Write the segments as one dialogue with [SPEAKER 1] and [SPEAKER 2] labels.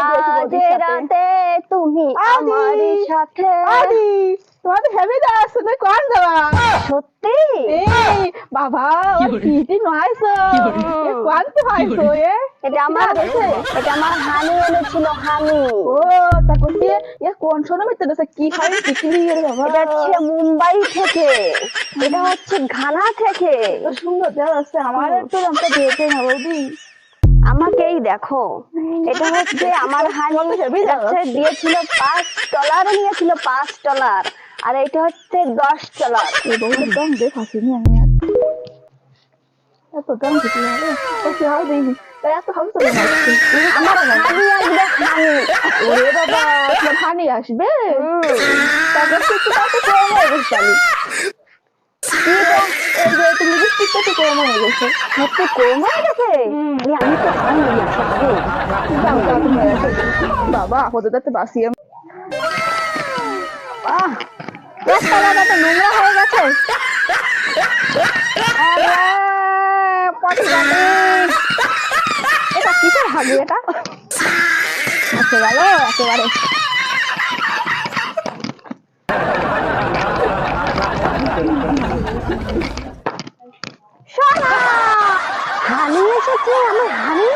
[SPEAKER 1] আজ রাতে তুমি আমার সাথে।
[SPEAKER 2] তোমার তো হেভি দাস তুমি কোন দেওয়া
[SPEAKER 1] সত্যি
[SPEAKER 2] বাবা ও কিটি নয়ছো কোন তো হয়ছো
[SPEAKER 1] এটা আমার হানি এনেছিল, হানি।
[SPEAKER 2] ও তা করতে কোন শোনো মিতে দেশে কি খাই শিখলি রে বাবা?
[SPEAKER 1] এটা হচ্ছে মুম্বাই থেকে, এটা হচ্ছে ঘানা থেকে।
[SPEAKER 2] তো সুন্দর দেখাচ্ছে, আমার একটু দামটা দিয়েছে না বৌদি।
[SPEAKER 1] আমাকেই দেখো, এটা হচ্ছে আমার হানি দিয়েছিল $5, নিয়েছিল $5, আর এটা হচ্ছে $10।
[SPEAKER 2] বহুত দাম দেখাচ্ছিনি আমি এত দাম দিতে হবে কি হয় দেখি তাই এত হামসা
[SPEAKER 1] আমার হানি আসবে, হানি।
[SPEAKER 2] ওরে বাবা তোমার হানি আসবে তারপর একটু কত কম হয়ে গেছে এই যে তুমি লিপস্টিকটা একটু কম হয়ে গেছে।
[SPEAKER 1] সত্যি কম হয়ে গেছে? আমি তো হানি আসবে
[SPEAKER 2] দাম কম হয়ে গেছে বাবা হতে তো বাসিয়ে রাস্তাঘাট তো নোংরা হয়ে গেছে। এটা কিসের হাগি এটা একেবারে একেবারে
[SPEAKER 1] হানি এসেছে, আমার হানি,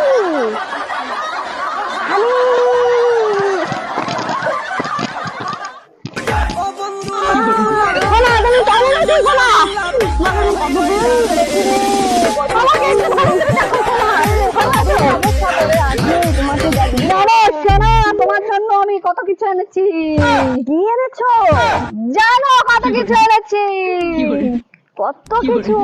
[SPEAKER 1] হানি। তুমি কেমন আছিস বলা?
[SPEAKER 2] তোমার জন্য আমি কত কিছু এনেছি।
[SPEAKER 1] কি এনেছো?
[SPEAKER 2] জানো কত কিছু এনেছি,
[SPEAKER 1] কত কিছু।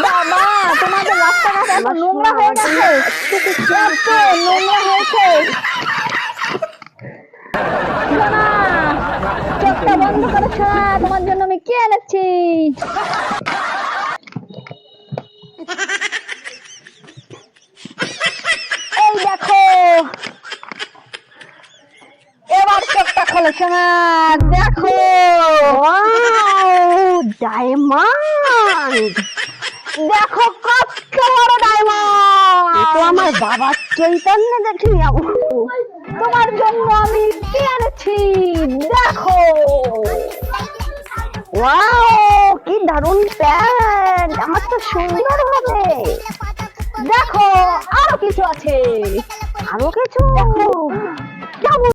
[SPEAKER 2] বাবা তোমাদের রাস্তাঘাট এত নোংরা হয়ে গেছে, এত নোংরা হয়েছে। চোখটা বন্ধ করে শোনা, তোমার জন্য আমি কি এনেছি। এই দেখো, এবার চোখটা খোলে শোনা, দেখো
[SPEAKER 1] ডায়মন্ড।
[SPEAKER 2] দেখো কত বড় ডায়মন্ড।
[SPEAKER 1] তো আমার বাবার চৈতন্য দেখিনি।
[SPEAKER 2] তোমার জন্য আমি কি এনেছি দেখো।
[SPEAKER 1] ওয়াও কি দারুণ প্যান্ট, আমার তো সুন্দর হবে।
[SPEAKER 2] দেখো আরো কিছু আছে,
[SPEAKER 1] আরো কিছু
[SPEAKER 2] দেখো।